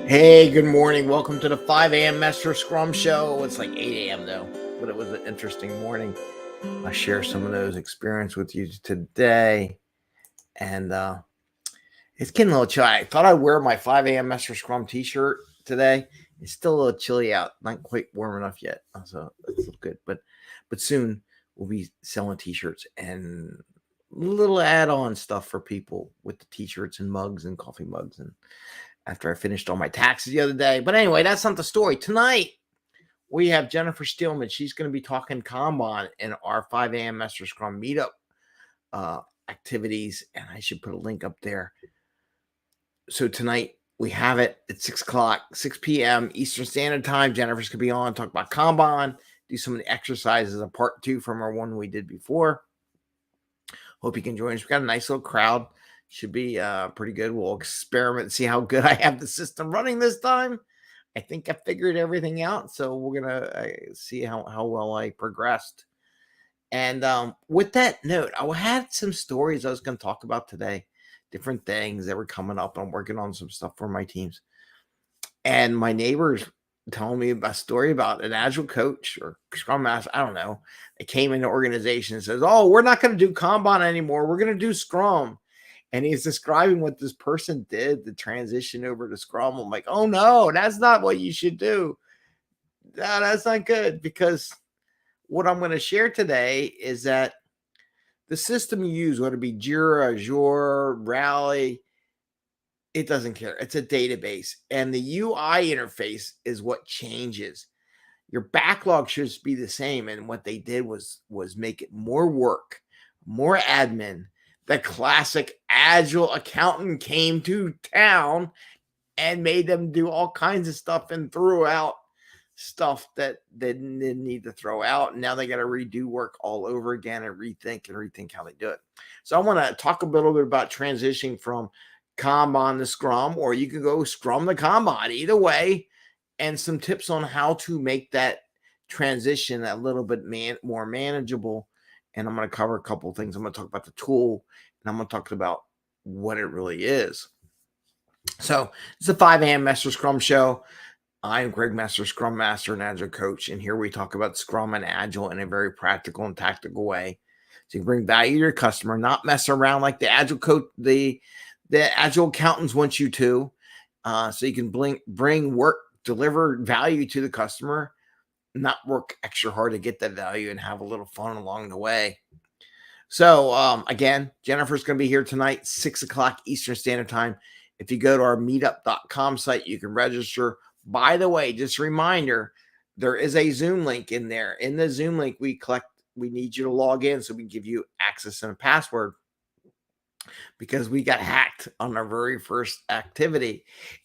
Hey, good morning. Welcome to the 5 a.m. Mester Scrum Show. It's like 8 a.m. though, but it was an interesting morning. I'll share some of those experience with you today. And it's getting a little chilly. I thought I'd wear my 5 a.m. Mester Scrum t-shirt today. It's still a little chilly out, not quite warm enough yet. So that's good. But soon we'll be selling t-shirts and little add-on stuff for people with the t-shirts and mugs and coffee mugs and after I finished all my taxes the other day. But anyway, that's not the story. Tonight, we have Jennifer Steelman. She's going to be talking Kanban in our 5 a.m. Mester Scrum Meetup activities. And I should put a link up there. So tonight, we have it at 6 o'clock, 6 p.m. Eastern Standard Time. Jennifer's going to be on, talk about Kanban, do some of the exercises, a part 2 from our one we did before. Hope you can join us. We've got a nice little crowd. Should be pretty good. We'll experiment and see how good I have the system running this time. I think I figured everything out. So we're going to see how well I progressed. And with that note, I had some stories I was going to talk about today. Different things that were coming up. I'm working on some stuff for my teams. And my neighbors telling me a story about an agile coach or Scrum Master. I don't know. They came into organization and says, "Oh, we're not going to do Kanban anymore. We're going to do Scrum." And he's describing what this person did, the transition over to Scrum. I'm like, oh no, that's not what you should do. No, that's not good, because what I'm going to share today is that the system you use, whether it be Jira, Azure, Rally, it doesn't care. It's a database. And the UI interface is what changes. Your backlog should be the same. And what they did was make it more work, more admin. The classic agile accountant came to town and made them do all kinds of stuff and threw out stuff that they didn't need to throw out. And now they got to redo work all over again and rethink how they do it. So I want to talk a little bit about transitioning from Kanban to Scrum, or you can go Scrum to Kanban, either way, and some tips on how to make that transition a little bit more manageable. And I'm going to cover a couple of things. I'm going to talk about the tool, and I'm going to talk about what it really is. So it's a 5 a.m. Mester Scrum Show. I'm Greg Mester, Scrum Master and Agile Coach, and here we talk about Scrum and Agile in a very practical and tactical way. So you can bring value to your customer, not mess around like the Agile Coach, the Agile accountants want you to. So you can bring work, deliver value to the customer, not work extra hard to get that value, and have a little fun along the way. So again, Jennifer's going to be here tonight, 6 o'clock Eastern Standard Time. If you go to our meetup.com site, you can register. By the way, just a reminder, there is a Zoom link in there. In the Zoom link, we need you to log in so we can give you access and a password, because we got hacked on our very first activity,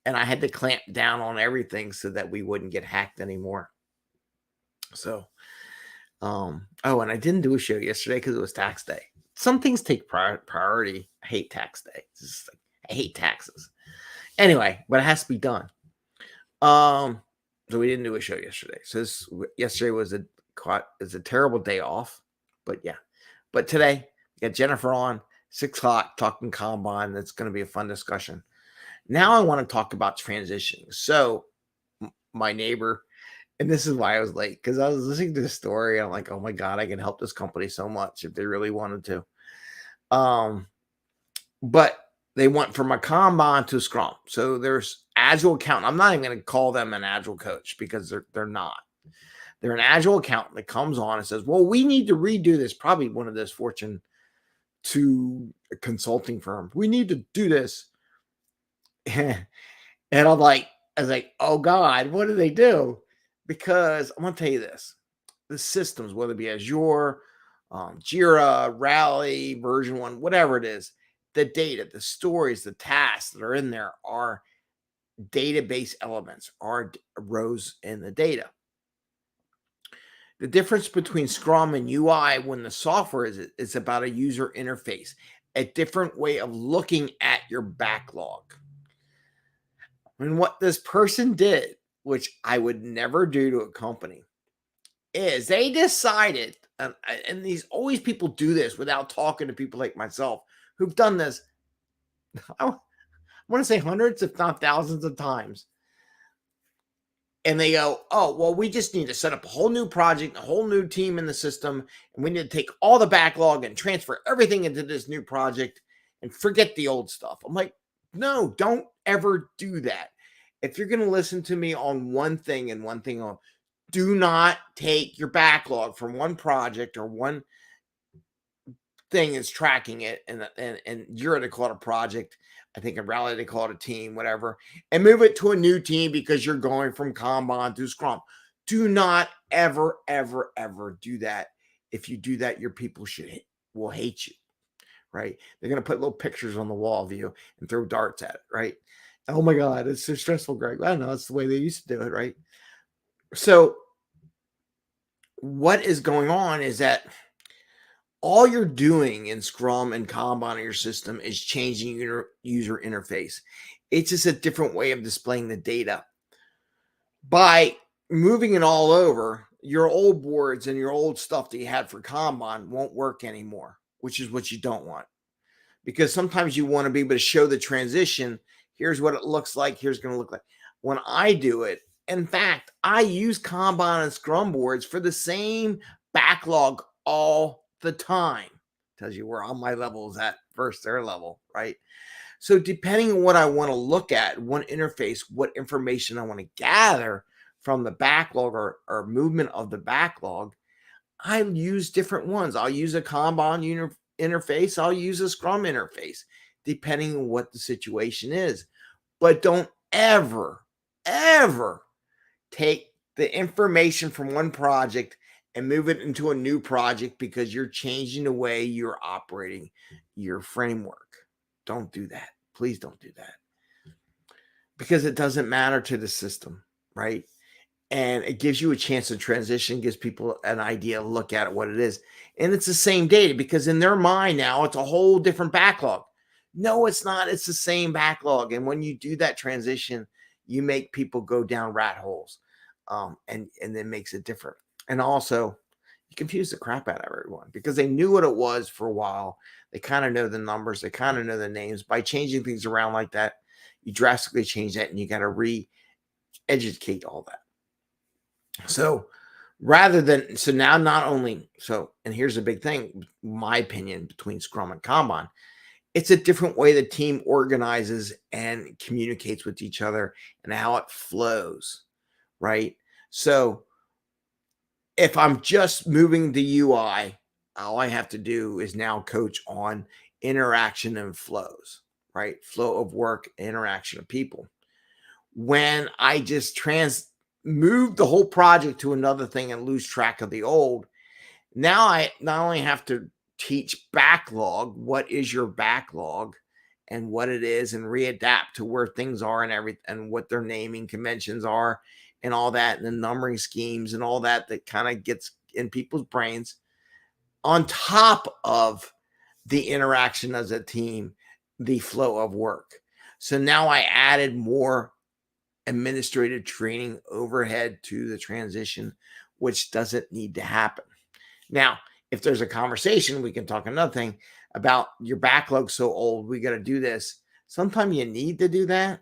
and I had to clamp down on everything so that we wouldn't get hacked anymore. So, and I didn't do a show yesterday because it was tax day. Some things take priority. I hate tax day. I hate taxes. Anyway, but it has to be done. So we didn't do a show yesterday. So yesterday was a terrible day off. But yeah. But today, we got Jennifer on, 6 o'clock, talking Kanban. That's going to be a fun discussion. Now I want to talk about transitioning. So my neighbor, and this is why I was late, because I was listening to the story. And I'm like, oh my God, I can help this company so much if they really wanted to. But they went from a Kanban to Scrum. So there's Agile accountant. I'm not even going to call them an Agile coach, because they're not. They're an Agile accountant that comes on and says, well, we need to redo this. Probably one of those Fortune 2 consulting firm. We need to do this. And I was like, oh God, what do they do? Because I'm going to tell you this. The systems, whether it be Azure, Jira, Rally, version 1, whatever it is, the data, the stories, the tasks that are in there are database elements, are rows in the data. The difference between Scrum and UI, when the software is about a user interface, a different way of looking at your backlog. And what this person did, which I would never do to a company, is they decided, and these always people do this without talking to people like myself who've done this, I want to say hundreds, if not thousands of times. and they go, oh, well, we just need to set up a whole new project, a whole new team in the system, and we need to take all the backlog and transfer everything into this new project and forget the old stuff. I'm like, no, don't ever do that. If you're going to listen to me on one thing and one thing on, do not take your backlog from one project or one thing is tracking it, and you're to call it a project. I think in Rally they call it a team, whatever, and move it to a new team because you're going from Kanban to Scrum. Do not ever, ever, ever do that. If you do that, your people will hate you, right? They're going to put little pictures on the wall of you and throw darts at it, right? Oh my God, it's so stressful, Greg. I don't know, that's the way they used to do it, right? So what is going on is that all you're doing in Scrum and Kanban in your system is changing your user interface. It's just a different way of displaying the data. By moving it all over, your old boards and your old stuff that you had for Kanban won't work anymore, which is what you don't want. Because sometimes you want to be able to show the transition. Here's what it looks like. Here's going to look like. When I do it, in fact, I use Kanban and Scrum boards for the same backlog all the time. Tells you where all my level is at versus their level, right? So depending on what I want to look at, what interface, what information I want to gather from the backlog or movement of the backlog, I use different ones. I'll use a Kanban interface. I'll use a Scrum interface, depending on what the situation is. But don't ever, ever take the information from one project and move it into a new project because you're changing the way you're operating your framework. Don't do that. Please don't do that. Because it doesn't matter to the system, right? And it gives you a chance to transition, gives people an idea to look at what it is. And it's the same data because in their mind now, it's a whole different backlog. No, it's not. It's the same backlog. And when you do that transition, you make people go down rat holes. And then makes it different. And also, you confuse the crap out of everyone because they knew what it was for a while. They kind of know the numbers. They kind of know the names. By changing things around like that, you drastically change that and you got to re-educate all that. So now not only, and here's a big thing, my opinion, between Scrum and Kanban, it's a different way the team organizes and communicates with each other and how it flows, right? So if I'm just moving the UI, all I have to do is now coach on interaction and flows, right? Flow of work, interaction of people. When I just move the whole project to another thing and lose track of the old, now I not only have to teach backlog, what is your backlog and what it is, and readapt to where things are and what their naming conventions are and all that, and the numbering schemes and all that kind of gets in people's brains, on top of the interaction as a team, the flow of work. So now I added more administrative training overhead to the transition, which doesn't need to happen. Now, if there's a conversation, we can talk another thing about your backlog so old, we got to do this. Sometimes you need to do that,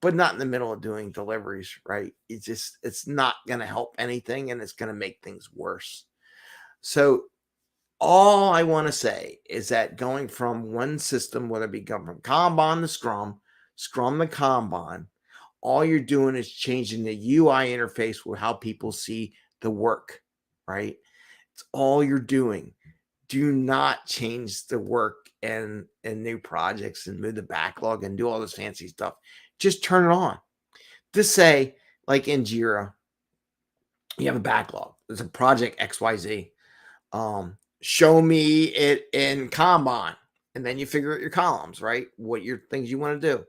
but not in the middle of doing deliveries, right? It's not going to help anything, and it's going to make things worse. So all I want to say is that going from one system, whether it be going from Kanban to Scrum, Scrum to Kanban, all you're doing is changing the UI interface with how people see the work, right? It's all you're doing. Do not change the work and new projects and move the backlog and do all this fancy stuff. Just turn it on. Just say, like in Jira, you have a backlog. There's a project XYZ. Show me it in Kanban. And then you figure out your columns, right? What your things you want to do.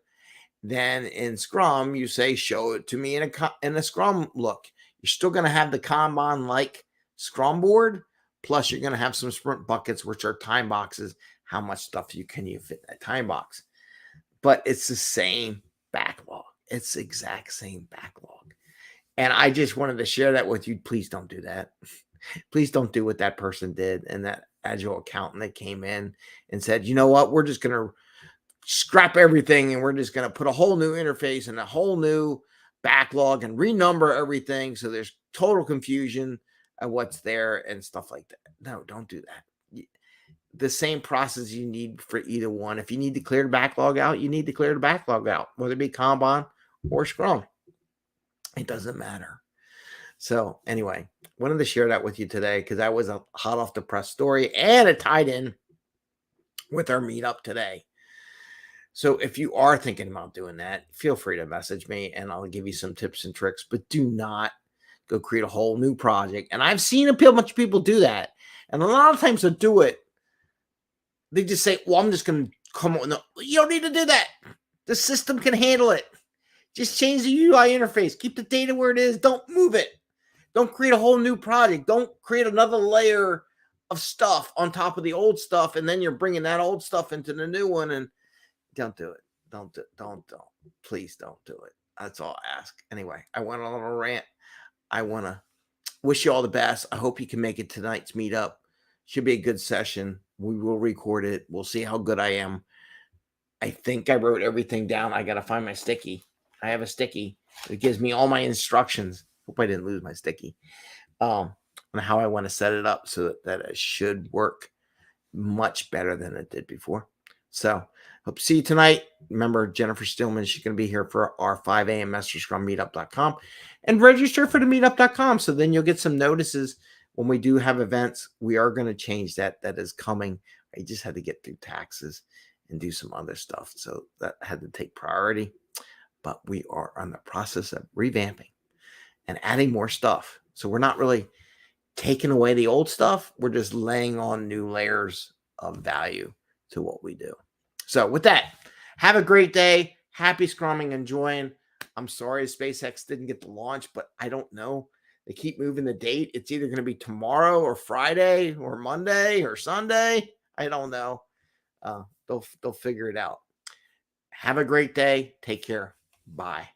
Then in Scrum, you say, show it to me in a Scrum look. You're still going to have the Kanban-like Scrum board. Plus, you're going to have some sprint buckets, which are time boxes. How much stuff can you fit in that time box? But it's the same backlog. It's the exact same backlog. And I just wanted to share that with you. Please don't do that. Please don't do what that person did. And that agile accountant that came in and said, you know what, we're just going to scrap everything and we're just going to put a whole new interface and a whole new backlog and renumber everything so there's total confusion of what's there and stuff like that. No, don't do that. The same process you need for either one. If you need to clear the backlog out, you need to clear the backlog out, whether it be Kanban or Scrum. It doesn't matter. So anyway, wanted to share that with you today because that was a hot off the press story and it tied in with our meetup today. So if you are thinking about doing that, feel free to message me and I'll give you some tips and tricks, but do not go create a whole new project. And I've seen a bunch of people do that. And a lot of times they'll do it. They just say, well, I'm just going to come on. No, you don't need to do that. The system can handle it. Just change the UI interface. Keep the data where it is. Don't move it. Don't create a whole new project. Don't create another layer of stuff on top of the old stuff. And then you're bringing that old stuff into the new one. And don't do it. Don't. Please don't do it. That's all I ask. Anyway, I went on a little rant. I want to wish you all the best. I hope you can make it tonight's meetup. Should be a good session. We will record it. We'll see how good I am. I think I wrote everything down. I got to find my sticky. I have a sticky. It gives me all my instructions. Hope I didn't lose my sticky. On how I want to set it up so that it should work much better than it did before. So hope to see you tonight. Remember, Jennifer Steelman, she's going to be here for our 5 a.m. Mester Scrum Meetup.com. And register for the Meetup.com so then you'll get some notices when we do have events. We are going to change that. That is coming. I just had to get through taxes and do some other stuff. So that had to take priority. But we are on the process of revamping and adding more stuff. So we're not really taking away the old stuff. We're just laying on new layers of value to what we do. So with that, have a great day. Happy Scrumming, enjoying. I'm sorry SpaceX didn't get the launch, but I don't know. They keep moving the date. It's either going to be tomorrow or Friday or Monday or Sunday. I don't know. They'll figure it out. Have a great day. Take care. Bye.